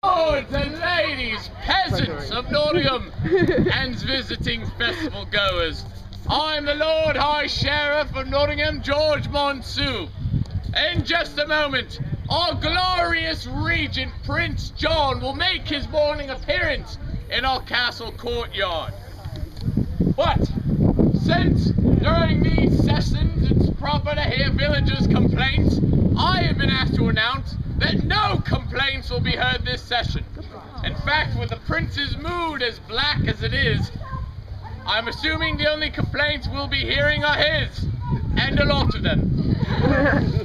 Lords and ladies, peasants of Nottingham, and visiting festival goers, I'm the Lord High Sheriff of Nottingham, George Monsoon. In just a moment, our glorious Regent Prince John will make his morning appearance in our castle courtyard. But since during these sessions it's proper to hear villagers' complaints, I have been asked to announce that no complaints will be heard this session. In fact, with the prince's mood as black as it is, I'm assuming the only complaints we'll be hearing are his, and a lot of them.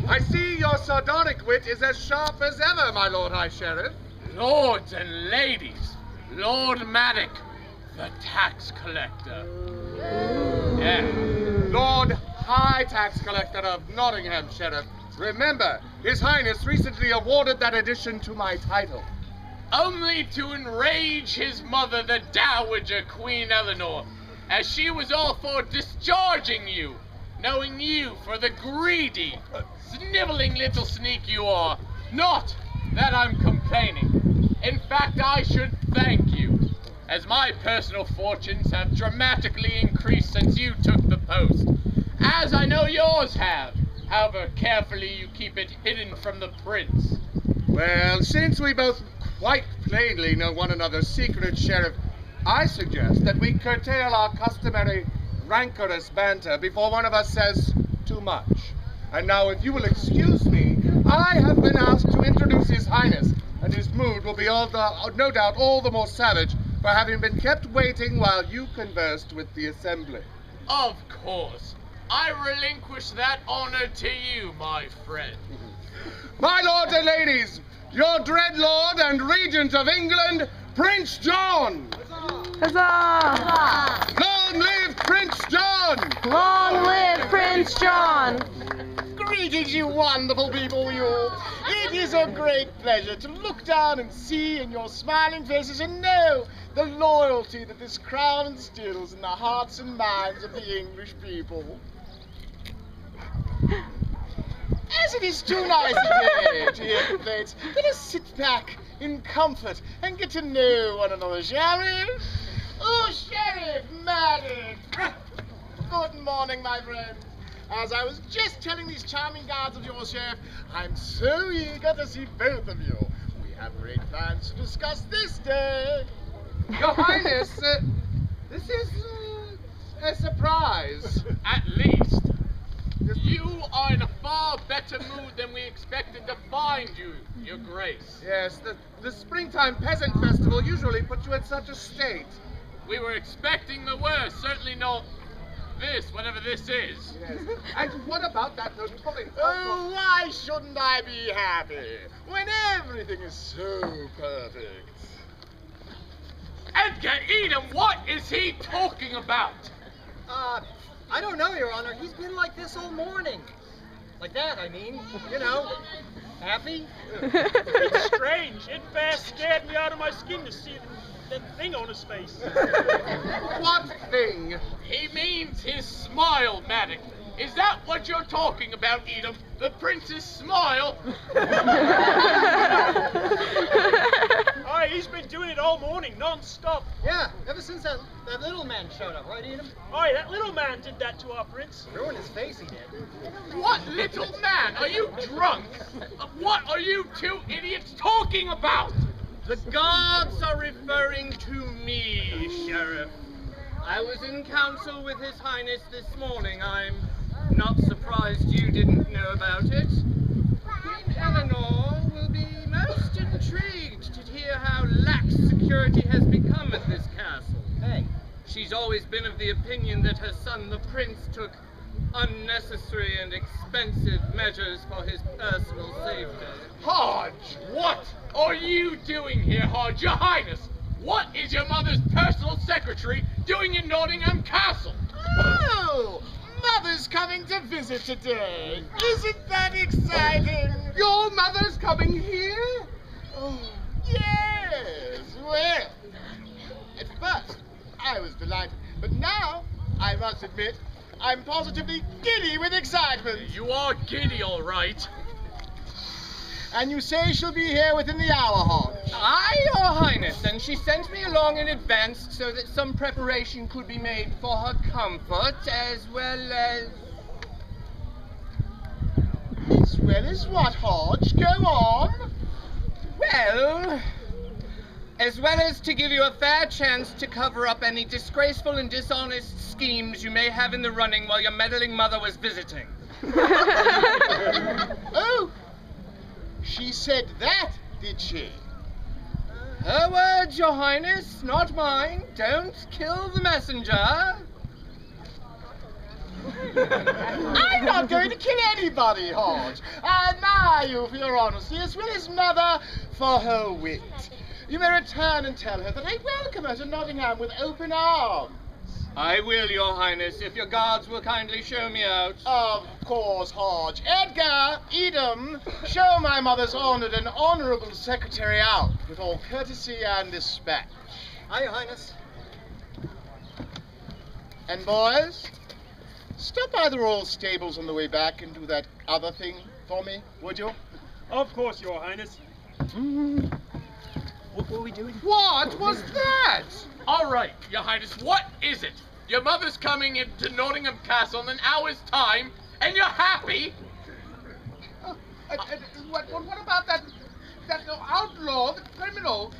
I see your sardonic wit is as sharp as ever, my Lord High Sheriff. Lords and ladies, Lord Maddock, the tax collector. Yeah. Lord High Tax Collector of Nottingham, Sheriff. Remember, His Highness recently awarded that addition to my title. Only to enrage his mother, the Dowager Queen Eleanor, as she was all for discharging you, knowing you for the greedy, sniveling little sneak you are. Not that I'm complaining. In fact, I should thank you, as my personal fortunes have dramatically increased since you took the post, as I know yours have, however carefully you keep it hidden from the prince. Well, since we both quite plainly know one another's secret, Sheriff, I suggest that we curtail our customary rancorous banter before one of us says too much. And now, if you will excuse me, I have been asked to introduce His Highness, and his mood will be no doubt all the more savage for having been kept waiting while you conversed with the assembly. Of course. I relinquish that honor to you, my friend. My lords and ladies, your dread lord and regent of England, Prince John! Huzzah! Long live Prince John! Long live Prince John! Greetings, you wonderful people, you. It is a great pleasure to look down and see in your smiling faces and know the loyalty that this crown instills in the hearts and minds of the English people. As it is too nice a day to hear complaints, let us sit back in comfort and get to know one another, shall we? Oh, Sheriff Maddox! Good morning, my friend. As I was just telling these charming guards of yours, Sheriff, I'm so eager to see both of you. We have great plans to discuss this day. Your Highness, this is a surprise. At least, you are in a far better mood than we expected to find you, Your Grace. Yes, the springtime peasant festival usually puts you in such a state. We were expecting the worst, certainly not this, whatever this is. Yes. And what about that notorious... Oh, why shouldn't I be happy when everything is so perfect? Edgar Eden, what is he talking about? I don't know, Your Honor. He's been like this all morning. Like that, I mean. You know, happy. It's strange. It Faire scared me out of my skin to see that thing on his face. What thing? He means his smile, Maddox. Is that what you're talking about, Edom? The prince's smile? Aye, he's been doing it all morning, non-stop. Yeah, ever since that little man showed up, right, Edom? Aye, that little man did that to our prince. Ruined his face, he did. What little man? Are you drunk? What are you two idiots talking about? The guards are referring to me, Sheriff. I was in council with His Highness this morning. I'm not surprised you didn't know about it. Queen Eleanor will be most intrigued to hear how lax security has become at this castle. Hey. She's always been of the opinion that her son, the prince, took unnecessary and expensive measures for his personal safety. Hodge, what are you doing here, Hodge? Your Highness, what is your mother's personal secretary doing in Nottingham Castle? Oh, Mother's coming to visit today. Isn't that exciting? Your mother's coming here? Oh, yes. Well, at first, I was delighted, but now, I must admit, I'm positively giddy with excitement. You are giddy, all right. And you say she'll be here within the hour, Hodge? Aye, she sent me along in advance so that some preparation could be made for her comfort, as well as... As well as what, Hodge? Go on. Well, as well as to give you a fair chance to cover up any disgraceful and dishonest schemes you may have in the running while your meddling mother was visiting. Oh, she said that, did she? Her words, Your Highness, not mine. Don't kill the messenger. I'm not going to kill anybody, Hodge. I admire you for your honesty, as well as Mother for her wit. You may return and tell her that I welcome her to Nottingham with open arms. I will, Your Highness, if your guards will kindly show me out. Of course, Hodge. Edgar, Edom, show my mother's honoured and honourable secretary out with all courtesy and dispatch. Aye, Your Highness. And boys, stop by the royal stables on the way back and do that other thing for me, would you? Of course, Your Highness. What were we doing? What was that? All right, Your Highness, what is it? Your mother's coming into Nottingham Castle in an hour's time, and you're happy? What about that outlaw, the criminal?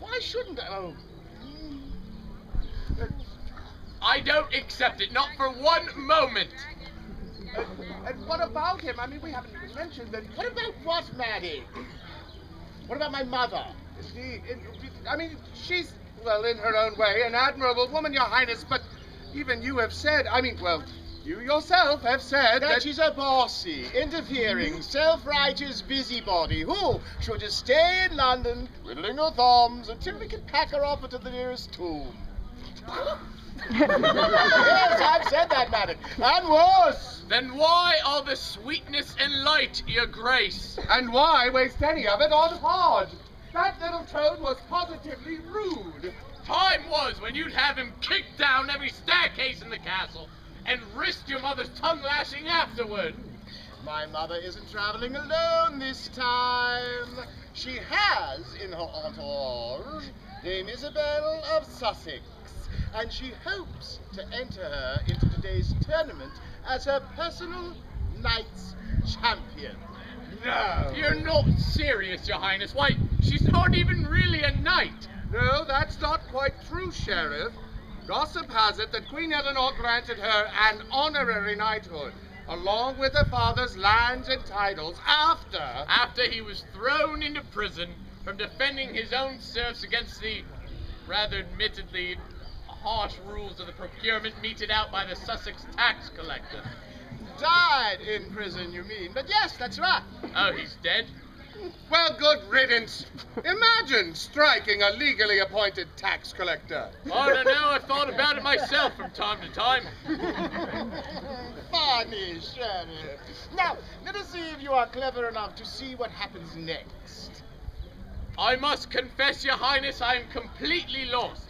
Why shouldn't I? Oh. I don't accept it, not for one moment. And what about him? I mean, we haven't even mentioned that. What about what, Maddie? What about my mother? Indeed. I mean, she's, well, in her own way, an admirable woman, Your Highness, but even you have said, you yourself have said that she's a bossy, interfering, self-righteous busybody who should just stay in London, twiddling her thumbs until we can pack her off into the nearest tomb. Yes, I've said that, madam. And worse. Then why all the sweetness and light, Your Grace? And why waste any of it on Hodge? That little toad was positively rude. Time was when you'd have him kick down every staircase in the castle and risk your mother's tongue lashing afterward. My mother isn't traveling alone this time. She has in her entourage Dame Isabel of Sussex, and she hopes to enter her into today's tournament as her personal knight's champion. No. You're not serious, Your Highness. Why, she's not even really a knight. No, that's not quite true, Sheriff. Gossip has it that Queen Eleanor granted her an honorary knighthood, along with her father's lands and titles, after he was thrown into prison from defending his own serfs against the, rather admittedly, harsh rules of the procurement meted out by the Sussex tax collector. Died in prison, you mean? But yes, that's right. Oh, he's dead? Well, good riddance. Imagine striking a legally appointed tax collector. I don't know, I've thought about it myself from time to time. Funny, Sheriff. Now, let us see if you are clever enough to see what happens next. I must confess, Your Highness, I am completely lost.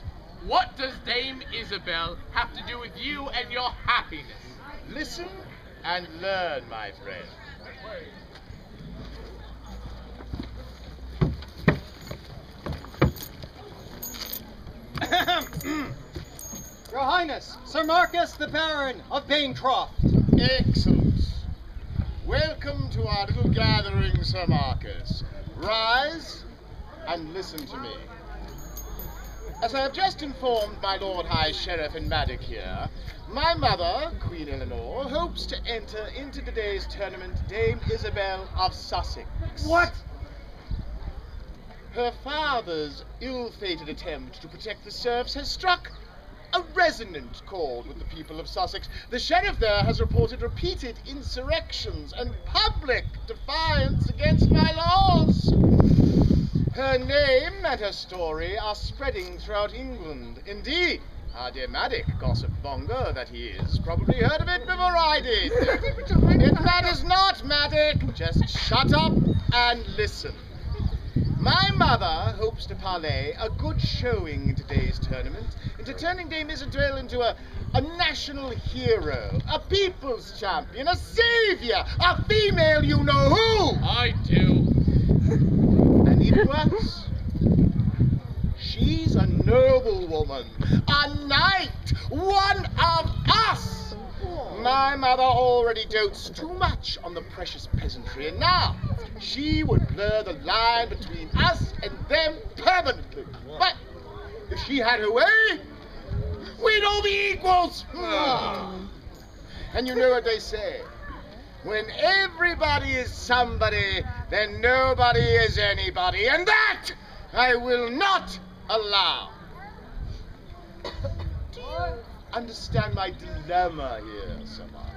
What does Dame Isabel have to do with you and your happiness? Listen and learn, my friend. Your Highness, Sir Marcus the Baron of Bancroft. Excellent. Welcome to our little gathering, Sir Marcus. Rise and listen to me. As I have just informed my Lord High Sheriff and Maddock here, my mother, Queen Eleanor, hopes to enter into today's tournament Dame Isabel of Sussex. What? Her father's ill-fated attempt to protect the serfs has struck a resonant chord with the people of Sussex. The sheriff there has reported repeated insurrections and public defiance against my laws. Her name and her story are spreading throughout England. Indeed, our dear Maddock, gossip monger that he is, probably heard of it before I did. It matters not, Maddock. Just shut up and listen. My mother hopes to parlay a good showing in today's tournament into turning Dame Isabel into a national hero, a people's champion, a savior, a female you know who. I do. And even worse, She's a noble woman, a knight, one of us. My mother already dotes too much on the precious peasantry, and now she would blur the line between us and them permanently. But if she had her way, we'd all be equals. And you know what they say, when everybody is somebody, then nobody is anybody, and that I will not allow. Do you understand my dilemma here, Sir Marcus?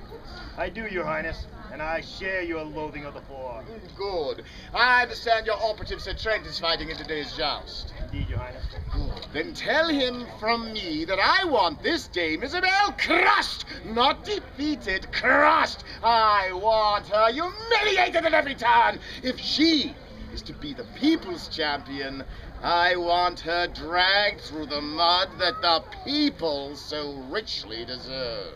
I do, Your Highness, and I share your loathing of the poor. Good. I understand your operative Sir Trent is fighting in today's joust. Indeed, Your Highness. Good. Then tell him from me that I want this Dame Isabel crushed, not defeated, crushed. I want her humiliated at every turn. If she is to be the people's champion, I want her dragged through the mud that the people so richly deserve.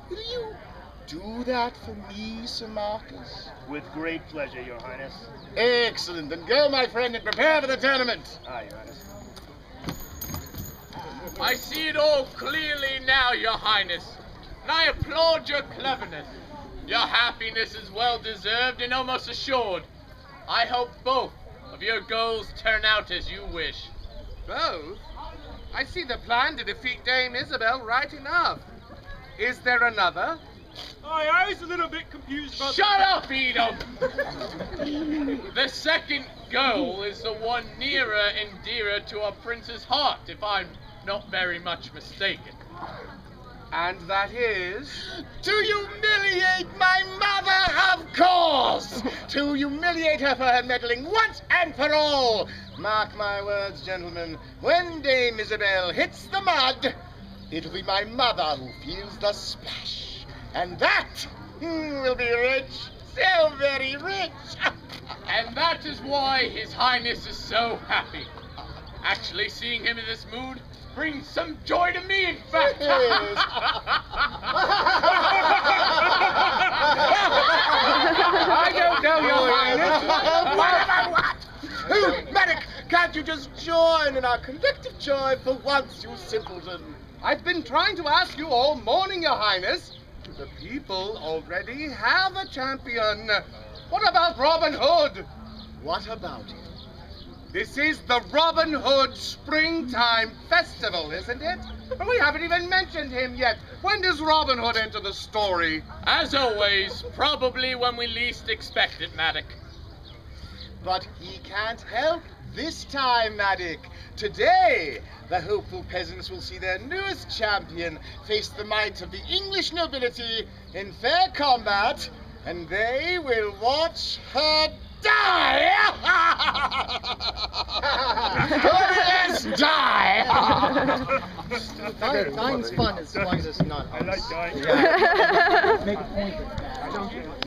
Will you do that for me, Sir Marcus? With great pleasure, Your Highness. Excellent. Then go, my friend, and prepare for the tournament. Aye, Your Highness. I see it all clearly now, Your Highness, and I applaud your cleverness. Your happiness is well deserved and almost assured. I hope both of your goals turn out as you wish. Both? I see the plan to defeat Dame Isabel right enough. Is there another? I was a little bit confused about Shut up, Edom! The second goal is the one nearer and dearer to our prince's heart, if I'm not very much mistaken. And that is? To humiliate my mother, of course! To humiliate her for her meddling once and for all! Mark my words, gentlemen, when Dame Isabel hits the mud, it'll be my mother who feels the splash. And that will be rich, so very rich! And that is why His Highness is so happy. Actually, seeing him in this mood brings some joy to me, in fact. I don't know, Your Highness. What? Who? Medic, can't you just join in our collective joy for once, you simpleton? I've been trying to ask you all morning, Your Highness. The people already have a champion. What about Robin Hood? What about it? This is the Robin Hood Springtime Festival, isn't it? And we haven't even mentioned him yet. When does Robin Hood enter the story? As always, probably when we least expect it, Maddock. But he can't help this time, Maddock. Today, the hopeful peasants will see their newest champion face the might of the English nobility in fair combat, and they will watch her die! Yes, die! Dying's fun as long as it's not. I like dying. Make a point of that.